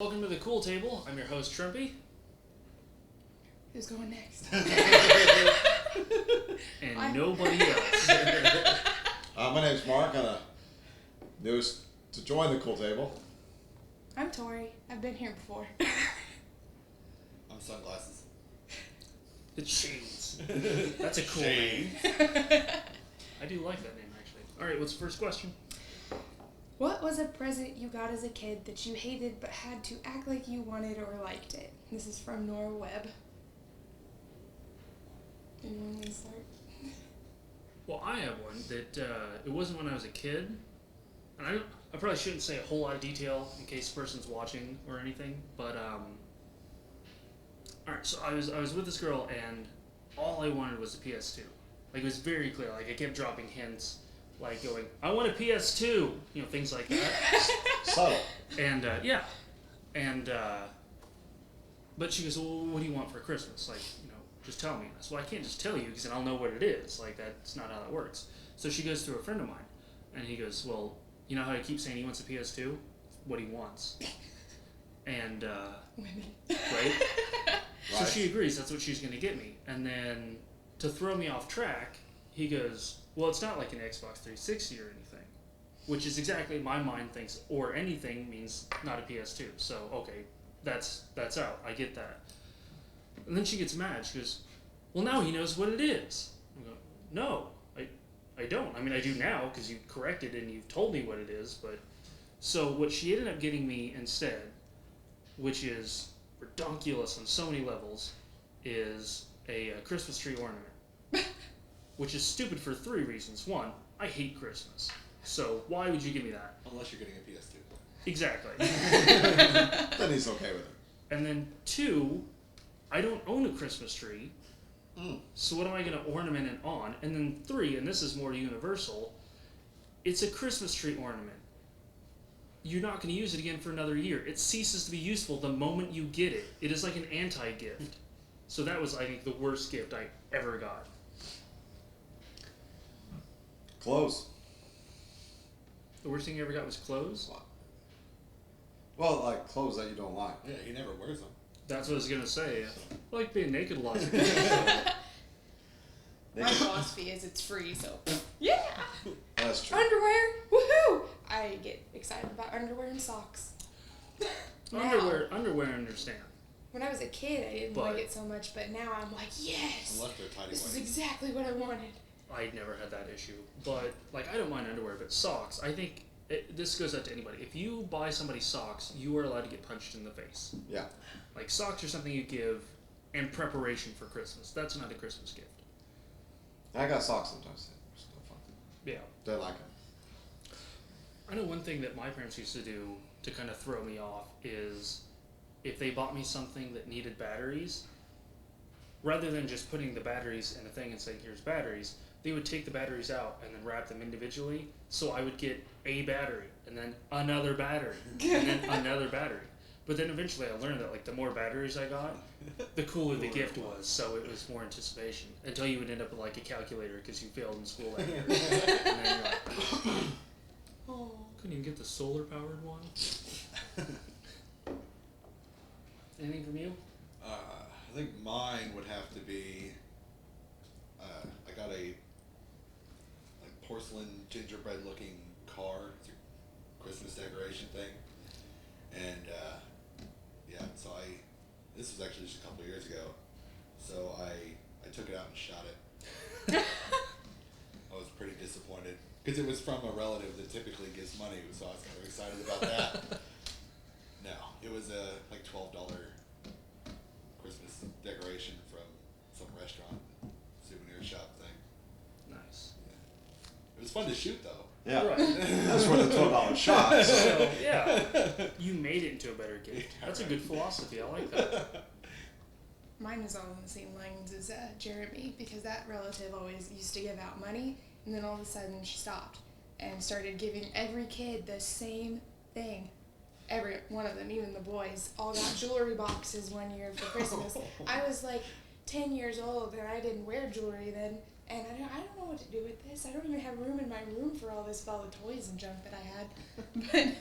Welcome to the Cool Table. I'm your host, Trumpy. Who's going next? And nobody else. My name's Mark. I'm the newest to join the Cool Table. I'm Tori. I've been here before. I'm Sunglasses. It's Shades. That's a cool name. I do like that name, actually. Alright, what's the first question? What was a present you got as a kid that you hated but had to act like you wanted or liked it? This is from Nora Webb. Anyone want to start? Well, I have one that it wasn't when I was a kid. And I probably shouldn't say a whole lot of detail in case the person's watching or anything. But, alright, so I was with this girl and all I wanted was a PS2. Like, it was very clear. Like, I kept dropping hints. Like going, I want a PS2, you know, things like that. Subtle. And yeah, and but she goes, well, what do you want for Christmas? Like, you know, just tell me. I said, well, I can't just tell you because then I'll know what it is. Like, that's not how that works. So she goes to a friend of mine, and he goes, well, you know how I keep saying he wants a PS2? What he wants. And Women. right? So Right. she agrees. That's what she's gonna get me. And then to throw me off track, he goes, well, it's not like an Xbox 360 or anything, which is exactly my mind thinks, or anything means not a PS2. So, okay, that's out. I get that. And then she gets mad. She goes, well, now he knows what it is. I go, no, I don't. I mean, I do now because you corrected and you've told me what it is. But so what she ended up getting me instead, which is redonkulous on so many levels, is a Christmas tree ornament. Which is stupid for three reasons. One, I hate Christmas. So why would you give me that? Unless you're getting a PS2. Exactly. Then he's okay with it. And then two, I don't own a Christmas tree. So what am I going to ornament it on? And then three, and this is more universal, it's a Christmas tree ornament. You're not going to use it again for another year. It ceases to be useful the moment you get it. It is like an anti-gift. So that was, I think, the worst gift I ever got. Clothes. The worst thing you ever got was clothes? Well, like clothes that you don't like. Yeah, he never wears them. That's what I was going to say. I like being naked a lot. My philosophy is it's free, so yeah! That's true. Underwear! Woohoo! I get excited about underwear and socks. Now, Underwear, I understand. when I was a kid, I didn't But- like it so much, but now I'm like, yes! Unless they're tidy This is whities. exactly what I wanted. I never had that issue. But, like, I don't mind underwear, but socks, I think, this goes out to anybody. If you buy somebody socks, you are allowed to get punched in the face. Yeah. Like, socks are something you give in preparation for Christmas. That's not a Christmas gift. I got socks sometimes. They're still fun. Yeah. They like them. I know one thing that my parents used to do to kind of throw me off is if they bought me something that needed batteries, rather than just putting the batteries in a thing and saying, here's batteries, they would take the batteries out and then wrap them individually. So I would get a battery and then another battery and then another battery. But then eventually I learned that, like, the more batteries I got, the cooler the gift was. So it was more anticipation until you would end up with, like, a calculator because you failed in school that year. And then you're like, Oh. couldn't even get the solar powered one. Anything from you? I think mine would have to be. I got a porcelain gingerbread looking car. It's a Christmas decoration thing, and yeah. So this was actually just a couple of years ago. So I took it out and shot it. I was pretty disappointed because it was from a relative that typically gives money, so I was kind of excited about that. No, it was a like $12 Christmas decoration from some restaurant, souvenir shop thing. Nice. It was fun to shoot though. Yeah. Right. That's worth a $12 shot. So. So, yeah, you made it into a better gift. Yeah, That's a right. good philosophy. I like that. Mine was all on the same lines as Jeremy, because that relative always used to give out money, and then all of a sudden she stopped and started giving every kid the same thing. Every one of them, even the boys, all got jewelry boxes one year for Christmas. I was like 10 years old and I didn't wear jewelry then, and I don't know what to do with this. I don't even have room in my room for all this, with all the toys and junk that I had.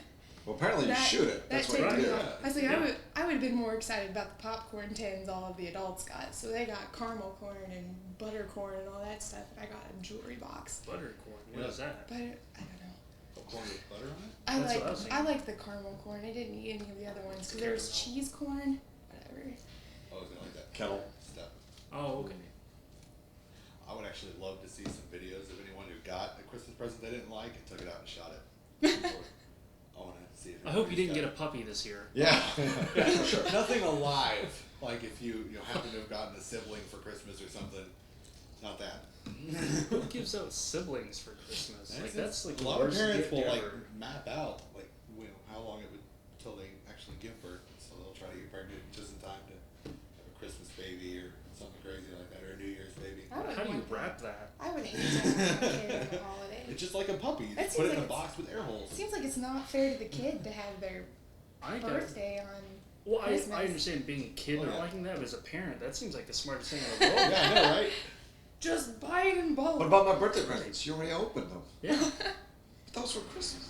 But Well, apparently you That- shoot it. That's what ticked you me do. off. I was like, Yeah. I would have been more excited about the popcorn tins all of the adults got. So they got caramel corn and butter corn and all that stuff. And I got a jewelry box. Buttercorn. What is that? Butter, I don't know. Corn with butter on it? That's what I was thinking. I like the caramel corn. I didn't eat any of the other ones because there was Caramel. cheese corn. Whatever. Oh, I was gonna like that Kettle. stuff. Oh, okay. I would actually love to see some videos of anyone who got a Christmas present they didn't like and took it out and shot it. I want to see if I hope you didn't anybody's get a got puppy this year. Yeah. Yeah, for sure. nothing alive. Like if you happen to have gotten a sibling for Christmas or something. Not that. Who gives out siblings for Christmas? Like that's like a the lot of worst parents gift will like ever. map out like how long it would till they actually give birth, so they'll try to get pregnant just in time to have a Christmas baby or something crazy like that, or a New Year's baby. I would How do you want that. wrap that? I would hate to have a kid on a holiday. It's just like a puppy. You That just put seems it in like a it's- box with air holes. Seems like it's not fair to the kid to have their I got. birthday on. Well, Christmas. I understand being a kid Oh, not yeah. liking that, but as a parent, that seems like the smartest thing in the world. Yeah, I know, right? Just buy it in bulk. What about my birthday presents? You already opened them. Yeah. But those were Christmas.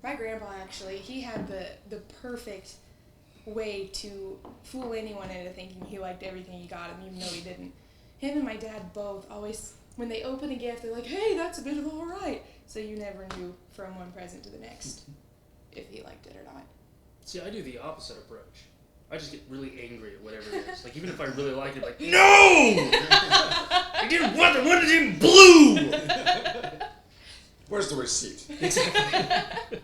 My grandpa actually, he had the perfect way to fool anyone into thinking he liked everything he got him, even though he didn't. Him and my dad both always, when they open a gift, they're like, "Hey, that's a bit of alright." So you never knew from one present to the next if he liked it or not. See, I do the opposite approach. I just get really angry at whatever it is. Like even if I really like it, like no, I didn't want it in blue. Where's the receipt? Exactly.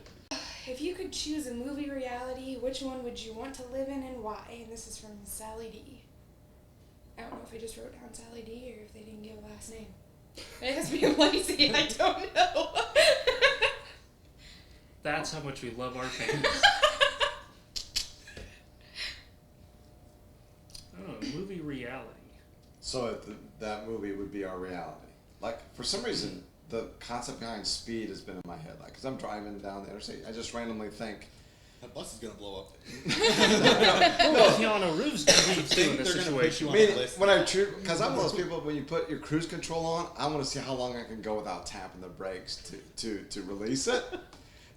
If you could choose a movie reality, which one would you want to live in and why? And this is from Sally D. I don't know if I just wrote down Sally D or if they didn't give a last name. It has being lazy, I don't know. That's how much we love our fans. Oh, movie reality. So that movie would be our reality. Like, for some reason, the concept behind Speed has been in my head. Like, because I'm driving down the interstate, I just randomly think, That bus is gonna blow up. Well, Keanu Reeves too in this They're gonna put situation. you I on mean, the list. when I because I'm one of those people, when you put your cruise control on, I want to see how long I can go without tapping the brakes to release it,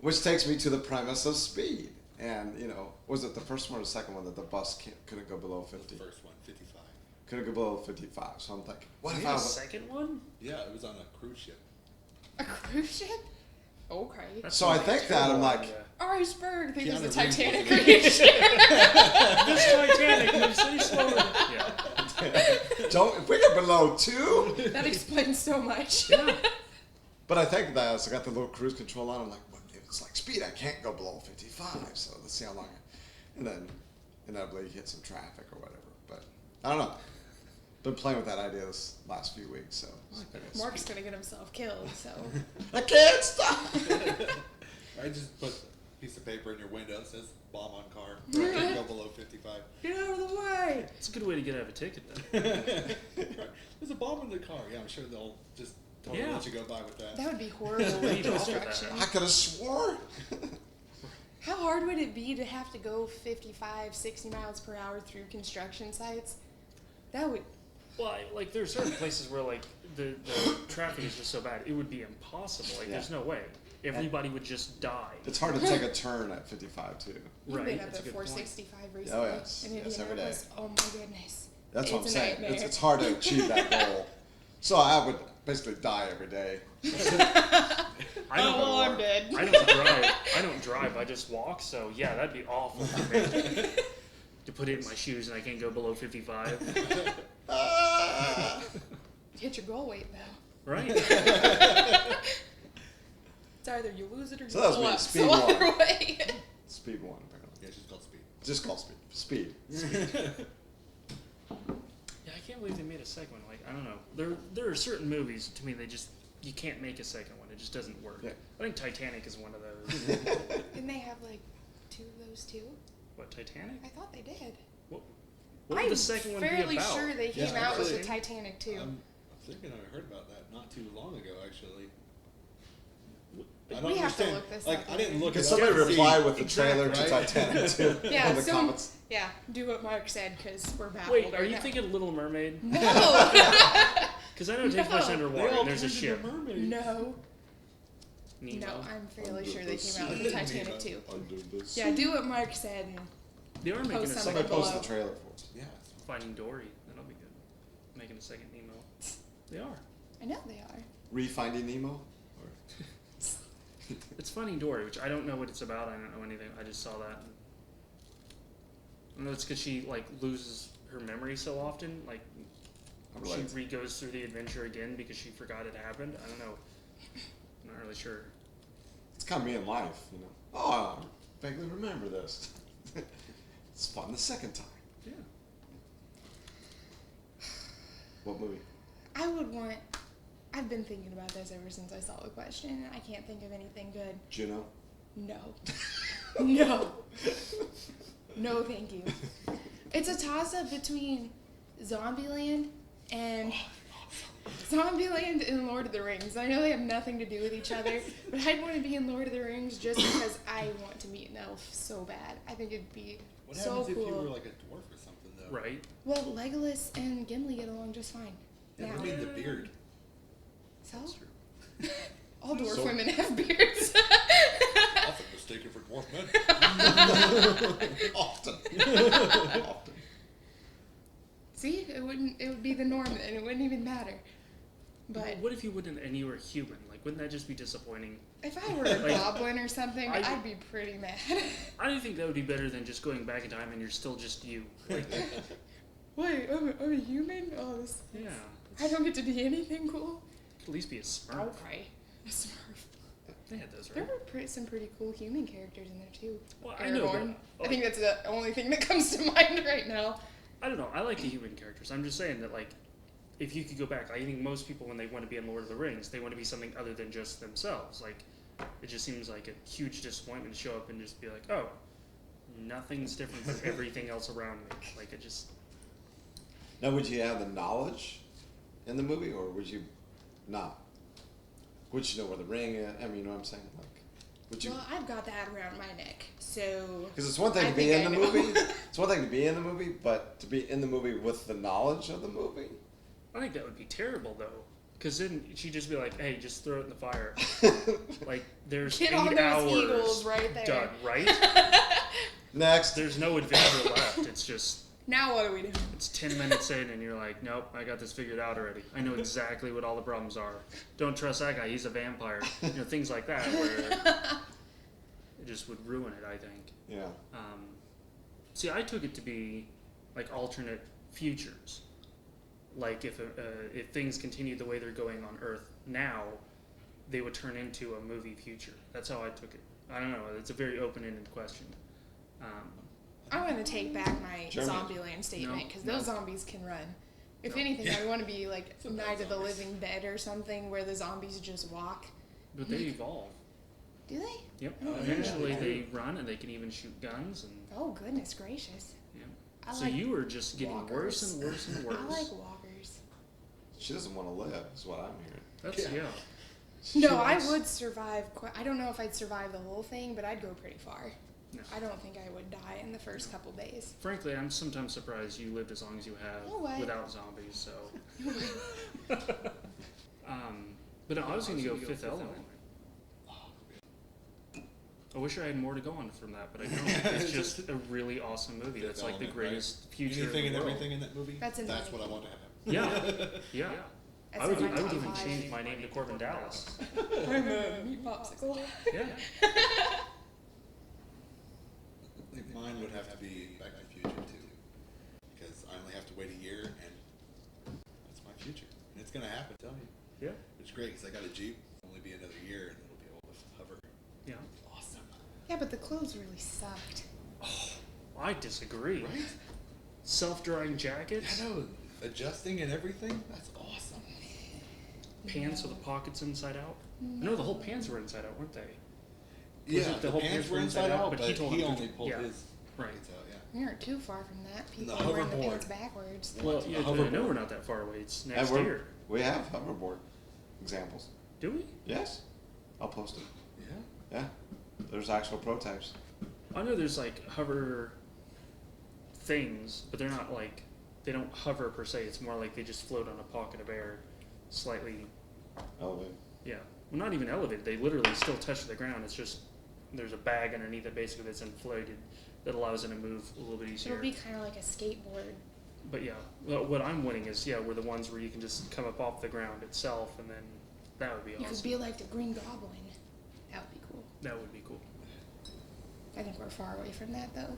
which takes me to the premise of Speed. And, was it the first one or the second one that the bus couldn't go below 50? First one, 55. Couldn't go below 55. So I'm thinking, what We if had I a was... second one? Yeah, it was on a cruise ship. A cruise ship? Okay. That's So I like think that, I'm terrible like, idea. Iceberg. Think it's the Keanu Reeves Titanic was- cruise ship. This Titanic moves so slowly. Yeah. don't, if we get below 2... That explains so much. Yeah. But I think that as I got the little cruise control on, I'm like, what? It's like Speed, I can't go below 55, so let's see how long. And then inevitably you hit some traffic or whatever. But I don't know. Been playing with that idea this last few weeks, so. I guess Mark's gonna get himself killed, so. I can't stop. I just put a piece of paper in your window that says bomb on car. Right, can't go below 55. Get out of the way! It's a good way to get out of a ticket then. There's a bomb in the car. Yeah, I'm sure they'll just totally Yeah. let you go by with that. That would be horrible Lead off with construction. I could have sworn. How hard would it be to have to go 55, 60 miles per hour through construction sites? That would. Well, like there are certain places where like the traffic is just so bad, it would be impossible. Like Yeah. there's no way. Everybody would just die. It's hard to take a turn at 55 too. You've Right, been up that's a at good point. 465 recently. yes. In Yes, every day. Indianapolis. Oh my goodness. That's what I'm It's a saying. nightmare. It's hard to achieve that goal. So I would basically die every day. I don't Oh, I'm dead. I don't drive. I don't drive. I just walk. So yeah, that'd be awful for me. To put it in my shoes and I can't go below 55. Ah. Hit your goal weight though. Right? It's either you lose it or you So that was go me, up. speed So one. either way. Speed 1, apparently. Yeah, she's called Speed. Just call Speed. Speed. Yeah, I can't believe they made a second one. Like I don't know. There are certain movies to me they just you can't make a second one. It just doesn't work. Yeah. I think Titanic is one of those. Didn't they have like 2 of those too? What Titanic? I thought they did. What would I'm the second one be fairly about? sure they came Yeah, out with actually- the Titanic too. I'm thinking I heard about that not too long ago, actually. I We don't have to understand. look this like, up I didn't later. look Can it up somebody to see- reply with the Exactly, trailer to right? Titanic too Yeah, in the some- comments? Yeah, do what Mark said because we're baffled. Wait, are right you now. thinking Little Mermaid? No. Because I know it takes place No. underwater They all and there's a turned into ship. mermaids. No. Nemo. No, I'm fairly Under sure the they came out with the sea. Titanic Nemo. too. Under the sea. Yeah, do what Mark said. And They are making a Post second Somebody below. post the trailer for us. Yeah. Finding Dory. That'll be good. Making a second Nemo. They are. I know they are. Refinding Nemo? Or It's Finding Dory, which I don't know what it's about. I don't know anything. I just saw that. I know it's because she like loses her memory so often. Like I'm she like, re-goes through the adventure again because she forgot it happened. I don't know. I'm not really sure. it's kind of me in life, you know. Oh, I vaguely remember this. It's fun the second time. Yeah. What movie? I would want. I've been thinking about this ever since I saw the question, and I can't think of anything good. Juno? No. No. No, thank you. It's a toss-up between Zombieland and Zombieland and Lord of the Rings. I know they have nothing to do with each other, but I'd want to be in Lord of the Rings just because I want to meet an elf so bad. I think it'd be What so happens cool. if you were like a dwarf or something though? Right. Well, Legolas and Gimli get along just fine. Yeah, now. I mean the beard. So? That's true. All dwarf So- women have beards. Often mistaken for dwarf men. Often. See, it would be the norm, and it wouldn't even matter. But Well, what if you wouldn't and you were human? Like, wouldn't that just be disappointing? if I were a Like, goblin or something, I- I'd be pretty mad. I don't think that would be better than just going back in time and you're still just you. Like, Wait, I'm a human? Oh, this, yeah. I don't get to be anything cool? At least be a Smurf. Okay. A Smurf. They had those, There right? were some pretty cool human characters in there, too. Well, I know, Aragorn. but I think that's the only thing that comes to mind right now. I don't know. I like the human characters. I'm just saying that, like, if you could go back, I think most people, when they want to be in Lord of the Rings, they want to be something other than just themselves. Like, it just seems like a huge disappointment to show up and just be like, oh, nothing's different from everything else around me. Like, it just. Now, would you have the knowledge in the movie, or would you not? Would you know where the ring is? I mean, you know what I'm saying? Like, would you? Well, I've got that around my neck, so. Because it's one thing I to be think in the I know. movie. It's one thing to be in the movie, but to be in the movie with the knowledge of the movie. I think that would be terrible, though. Because then she'd just be like, hey, just throw it in the fire. Like, there's Get 8 on those hours eagles right there. Uh, done, right? Next. There's no adventure left. It's just. Now what do we do? It's 10 minutes in, and you're like, nope, I got this figured out already. I know exactly what all the problems are. Don't trust that guy, he's a vampire. You know, things like that, where it just would ruin it, I think. Yeah. See, I took it to be like alternate futures. Like if things continued the way they're going on Earth now, they would turn into a movie future. That's how I took it. I don't know. It's a very open-ended question. I want to take back my Germany. Zombieland statement because No. those zombies can run. If No. anything, Yeah. I want to be like Some Night bad of the zombies. Living Dead or something where the zombies just walk. But they evolve. Do they? Yep. Oh, Eventually, yeah. they run and they can even shoot guns. And Oh, goodness gracious. yeah. I So like you were just getting worse walkers. and worse and worse. I like walkers. She doesn't want to live, is what I'm hearing. That's Yeah. yeah. She No, I wants- would survive. I don't know if I'd survive the whole thing, but I'd go pretty far. No. I don't think I would die in the first couple days. Frankly, I'm sometimes surprised you lived as long as you have Oh, what? without zombies. So. But no, I was going to go Fifth Element. I wish I had more to go on from that, but I don't. It's just a really awesome movie. Fifth That's like the Element, right? greatest future Anything in the and world. everything in that movie. That's in That's my what I want to have. Yeah, yeah. That's I would, in my I would top even 5. change my name to Corbin Dallas. I'm a meat popsicle. Yeah. I think mine would have to be Back to the Future too, because I only have to wait a year, and that's my future, and it's gonna happen. Tell you, Yeah. it's great because I got a Jeep. It'll only be another year, and it'll be able to hover. Yeah. Awesome, Yeah, but the clothes really sucked. I disagree. right? Self-drying jackets, I know, adjusting and everything. That's awesome. pants with the pockets inside out. No, the whole pants were inside out, weren't they? Yeah, it the the whole pants pants were were inside inside out, out, but but he told he him to- only pulled yeah. his Right. pockets out. Yeah. We aren't too far from that. And the People are wearing the hoverboard. pants backwards. Well, The yeah, I hoverboard. know we're not that far away. It's next And year. we have hoverboard examples. Do we? Yes. I'll post them. Yeah. Yeah. There's actual prototypes. I know there's like hover things, but they're not like, they don't hover per se. It's more like they just float on a pocket of air, slightly, Elevated. yeah. well, not even elevated. They literally still touch the ground. It's just there's a bag underneath it basically that's inflated that allows it to move a little bit easier. It'll be kind of like a skateboard. But yeah, well, what I'm winning is we're the ones where you can just come up off the ground itself, and then that would be You awesome. could be like the Green Goblin. That would be cool. That would be cool. I think we're far away from that though.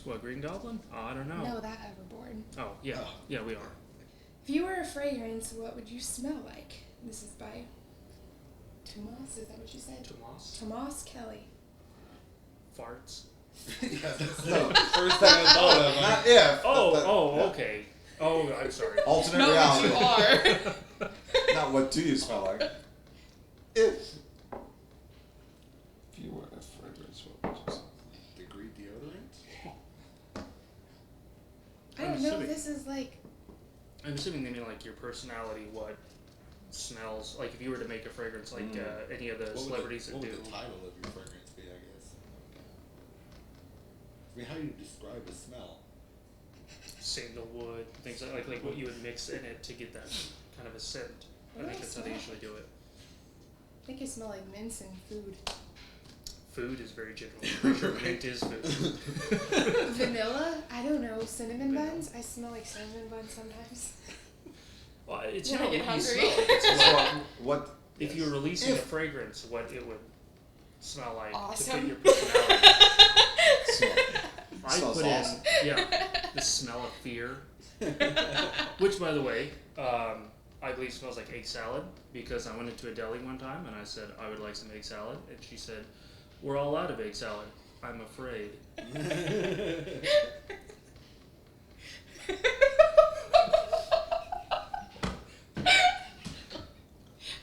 What, Green Goblin? Oh, I don't know. No, that hoverboard. Oh yeah, Oh. yeah, we are. If you were a fragrance, what would you smell like? This is by Tomas. Is that what you said? Tomas Tomas Kelly. farts. Yeah, that's No. the first thing I thought of. Not if. Oh, yeah. okay. Oh, I'm sorry. Alternate Not reality. what you are. Not what do you smell like. If you were a fragrance, what would you smell? Degree deodorant? I don't I'm know assuming- if this is like. I'm assuming they mean like your personality, what smells. Like if you were to make a fragrance, like any of the celebrities what that do. would the title of your fragrance be, I guess? I mean, how do you describe a smell? Sandalwood, things like what you would mix in it to get that kind of a scent. I What think do I that's how they smell? usually do it. I think it smell like mints and food. Food is very general. I'm pretty sure mint is food. Vanilla? I don't know. Cinnamon Vanilla. buns? I smell like cinnamon buns sometimes. Well, it's When I not get what you hungry. smell. It's So what, what? if yes. you were releasing a If- fragrance, what it would smell like to Awesome. fit your personality. Smell. I Smells put awesome. in the smell of fear, which by the way, I believe smells like egg salad because I went into a deli one time and I said I would like some egg salad and she said, "We're all out of egg salad. I'm afraid."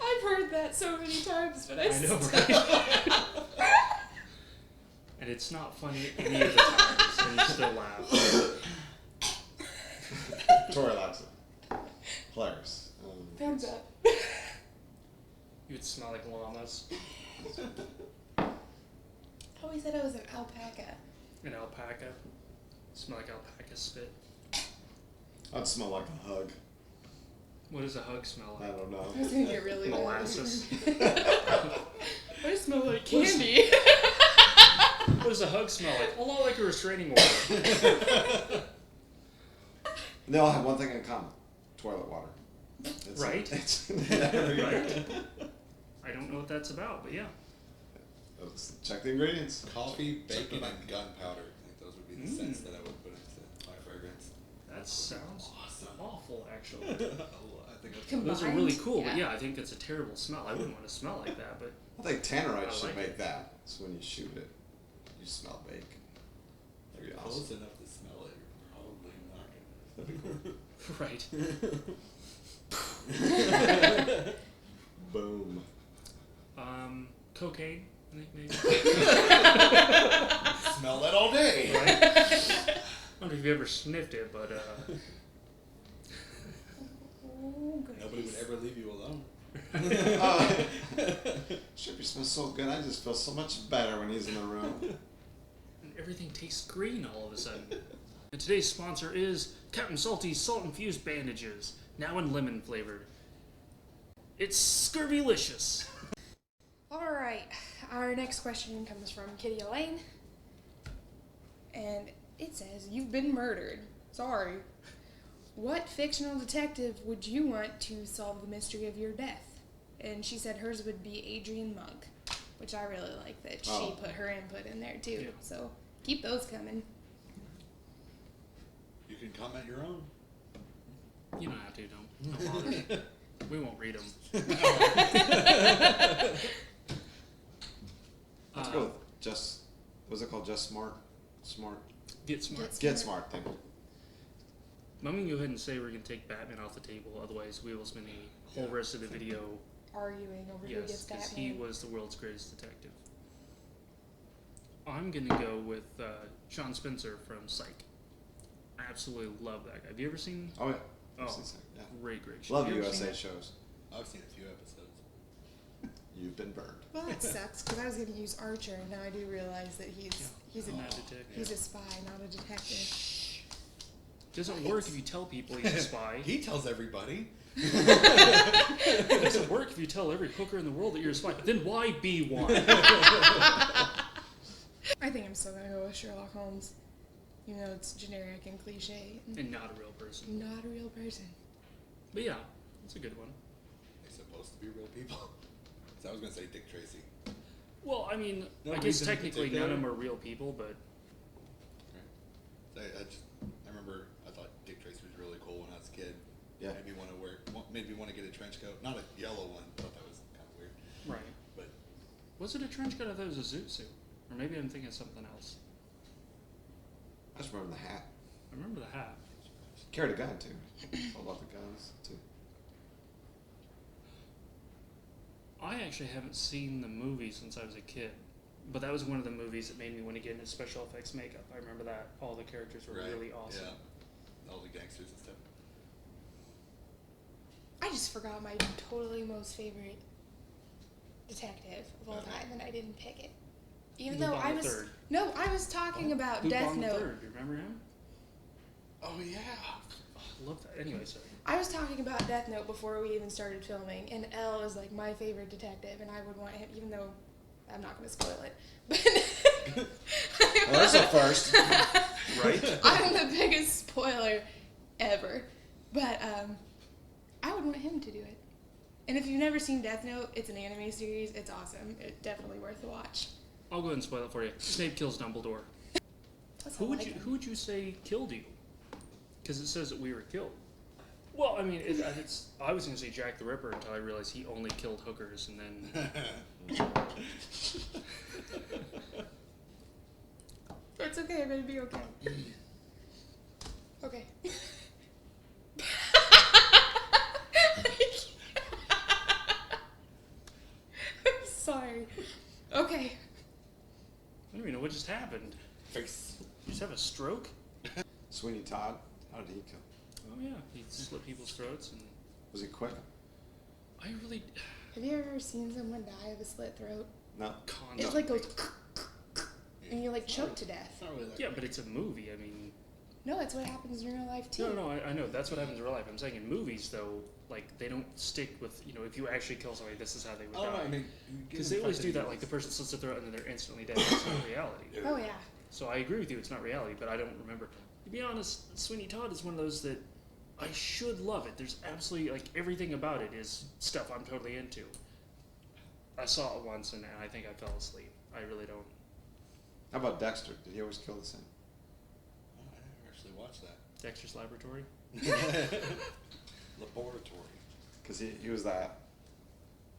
I've heard that so many times, but I I know, still. right? And it's not funny any of the times, and you still laugh. Tori likes it. Hilarious. Thumbs up. You would smell like llamas, I always said I was an alpaca. an alpaca. Smell like alpaca spit. I'd smell like a hug. What does a hug smell I like? don't know. I was gonna get really mad. Molasses. I smell like What is- candy. What does a hug smell like? A lot like a restraining order. They all have one thing in common: toilet water. It's Right. It's, Right. I don't know what that's about, but yeah. Let's check the ingredients. Coffee, bacon, and gunpowder. I think those would be the scents that I would put into my fragrance. That sounds Awesome. awful, actually. I think that's Combined, Those are really cool, but yeah. yeah, I think that's a terrible smell. I wouldn't want to smell like that, but I think tannerite I should like make it. that. So when you shoot it, you smell bacon. That'd be close awesome. enough to smell it. You're probably not gonna. right. Boom. Cocaine, I think maybe. Smell that all day. Right? I don't know if you ever sniffed it, but Oh, goodness. Nobody would ever leave you alone. Shippy smells so good. I just feel so much better when he's in the room. and everything tastes green all of a sudden. And today's sponsor is Captain Salty's salt-infused bandages, now in lemon flavored. It's scurvylicious. Alright, our next question comes from Kitty Elaine. And it says, "You've been murdered. Sorry. What fictional detective would you want to solve the mystery of your death?" And she said hers would be Adrian Monk, which I really like that Oh. she put her input in there too. Yeah. So keep those coming. You can comment your own. You don't have to, don't bother. We won't read them. Let's go with just. What's it called? Just smart. Smart. Get smart. Get smart. Thank you. I'm going to go ahead and say we're going to take Batman off the table, otherwise we will spend the whole rest of the video, Arguing over who yes, gets because Batman. he was the world's greatest detective. I'm going to go with Sean Spencer from Psych. I absolutely love that guy. Have you ever seen? Oh yeah. Oh, Yeah. great show. Love Have you ever seen USA that? shows. I've seen a few episodes. You've been burned. Well, that sucks because I was going to use Archer, and now I do realize that he's a Not a detective. he's a spy, not a detective. Doesn't work if you tell people he's a spy. He tells everybody. It doesn't work if you tell every hooker in the world that you're a spy. Then why be one? I think I'm still gonna go with Sherlock Holmes. You know, it's generic and cliche. And not a real person. Not a real person. But yeah, it's a good one. They're supposed to be real people. So I was gonna say Dick Tracy. Well, I mean, No I guess reason in technically none of them are real people, but I remember I thought Dick Tracy was really cool when I was a kid. Yeah. Made me want to get a trench coat. Not a yellow one. I thought that was kind of weird. right. But Was it a trench coat? I thought it was a zoot suit. Or maybe I'm thinking of something else. I just remember the hat. I remember the hat. Carried a gun too. I love the guns too. I actually haven't seen the movie since I was a kid. But that was one of the movies that made me want to get into special effects makeup. I remember that. All the characters were right, really awesome. Yeah. All the gangsters and stuff. I just forgot my totally most favorite detective of all time, and I didn't pick it. Even though Lupin I the was Third. no, I was talking about Lupin Death the Note. Third. Do you remember him? Oh yeah. Oh, I love that. Anyway, sorry. I was talking about Death Note before we even started filming, and L is like my favorite detective, and I would want him, even though I'm not going to spoil it. But Well, that's a first. Right? I'm the biggest spoiler ever. But I would want him to do it. And if you've never seen Death Note, it's an anime series. It's awesome. It's definitely worth a watch. I'll go ahead and spoil it for you. Snape kills Dumbledore. That's Who all would I you can- Who would you say killed you? Because it says that we were killed. Well, I mean, I was going to say Jack the Ripper until I realized he only killed hookers, and then It's okay. I'm gonna be okay. Okay. I'm sorry. Okay. I don't even know what just happened. Face. Did you just have a stroke? Sweeney Todd. How did he kill? Oh yeah, he slit people's throats, and Was he quick? I really Have you ever seen someone die of a slit throat? No. It like goes, and you like choke to death. It's not really that Yeah, but it's a movie. I mean, No, it's what happens in real life too. no, I know that's what happens in real life. I'm saying in movies though, like they don't stick with if you actually kill somebody, this is how they would Oh, no, die. I mean, Because they always do that, like the person slits their throat and then they're instantly dead. It's not reality. Oh yeah. So I agree with you, it's not reality, but I don't remember. To be honest, Sweeney Todd is one of those that I should love it. There's absolutely, like, everything about it is stuff I'm totally into. I saw it once and I think I fell asleep. I really don't. How about Dexter? Did he always kill the same? Oh, I never actually watched that. Dexter's Laboratory? Laboratory. Because he was that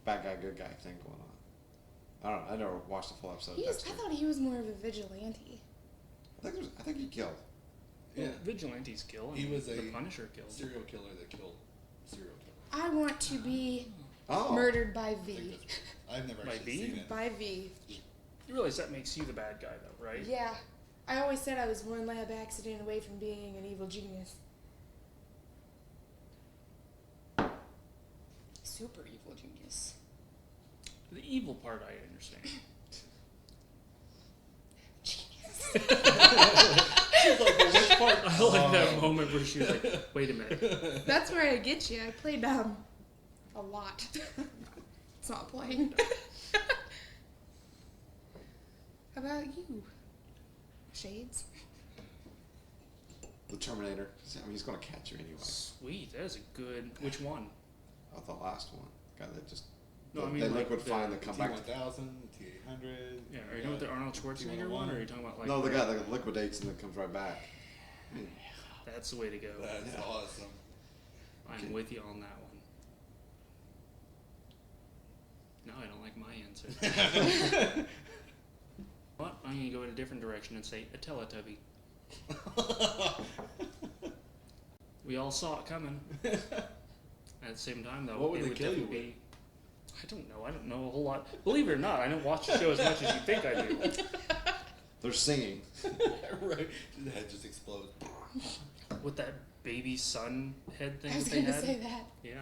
bad guy, good guy thing going on. I don't know. I never watched a full episode of I Dexter. thought he was more of a vigilante. I think he killed. Yeah. Well, vigilantes kill. He was the a Punisher kills. Serial killer that killed serial killer. I want to be Oh. murdered by I think V. that's right. I've never By actually V? seen it. By V. You realize that makes you the bad guy, though, right? Yeah. I always said I was one lab accident away from being an evil genius. Super evil genius. The evil part I understand. Genius. She's like, well, which part? I like that moment where she was like, wait a minute. That's where I get you. I played a lot. It's not playing. How about you? Shades? The Terminator. I mean, he's going to catch you anyway. Sweet, that is a good. Which one? Oh, the last one. Guy that just. No, I mean, they like liquid the find the comeback. T1000, T800. Yeah, are you talking about the Arnold Schwarzenegger one, or are you talking about like? No, the guy that liquidates and then comes right back. I mean, That's the way to go. That's Yeah. awesome. I'm with you on that one. No, I don't like my answer. What? I'm gonna go in a different direction and say a Teletubby. We all saw it coming. At the same time, though, What would it they would kill you definitely be. I don't know. I don't know a whole lot. Believe it or not, I don't watch the show as much as you think I do. they're singing. Right. The head just explodes. With that baby sun head thing I was that they gonna had. say that. Yeah,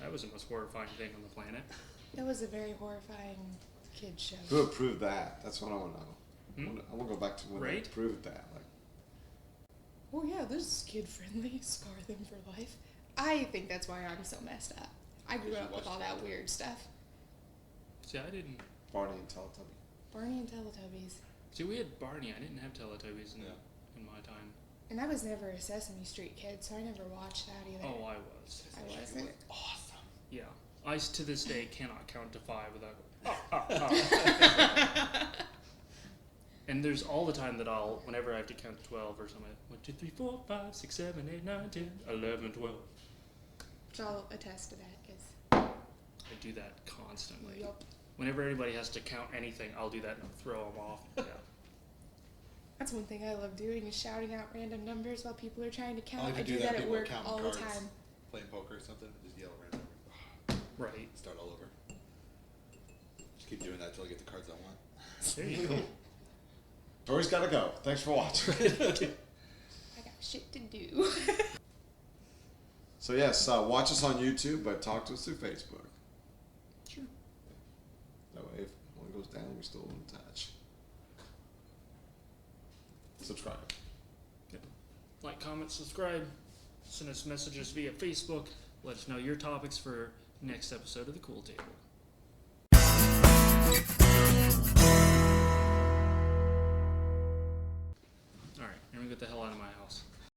that was the most horrifying thing on the planet. That was a very horrifying kid show. Who approved that? That's what I want to know. Hmm? I want to go back to when Right? they approved that. Like, Oh yeah, this is kid friendly. Scar them for life. I think that's why I'm so messed up. I grew You should up with watch all that Teletubbies. weird stuff. See, I didn't. Barney and Teletubby. Barney and Teletubbies. See, we had Barney. I didn't have Teletubbies Yeah. in my time. And I was never a Sesame Street kid, so I never watched that either. Oh, I was. I wasn't. Awesome. Yeah. I, to this day, cannot count to 5 without going, And there's all the time that whenever I have to count to 12 or something, 1, 2, 3, 4, 5, 6, 7, 8, 9, 10, 11, 12. Which I'll attest to that, because I do that constantly. yup. Whenever anybody has to count anything, I'll do that and throw them off. Yeah. That's one thing I love doing is shouting out random numbers while people are trying to count. I'll even I do that at people work counting all the cards, time. Playing poker or something, just yell random numbers. Right. Start all over. Just keep doing that till I get the cards I want. There you go. Tori's gotta go. Thanks for watching. I got shit to do. So yes, watch us on YouTube, but talk to us through Facebook. Sure. That way, if one goes down, we're still in touch. Subscribe. Like, comment, subscribe. Send us messages via Facebook. Let us know your topics for next episode of the Cool Table. Alright, let me get the hell out of my house.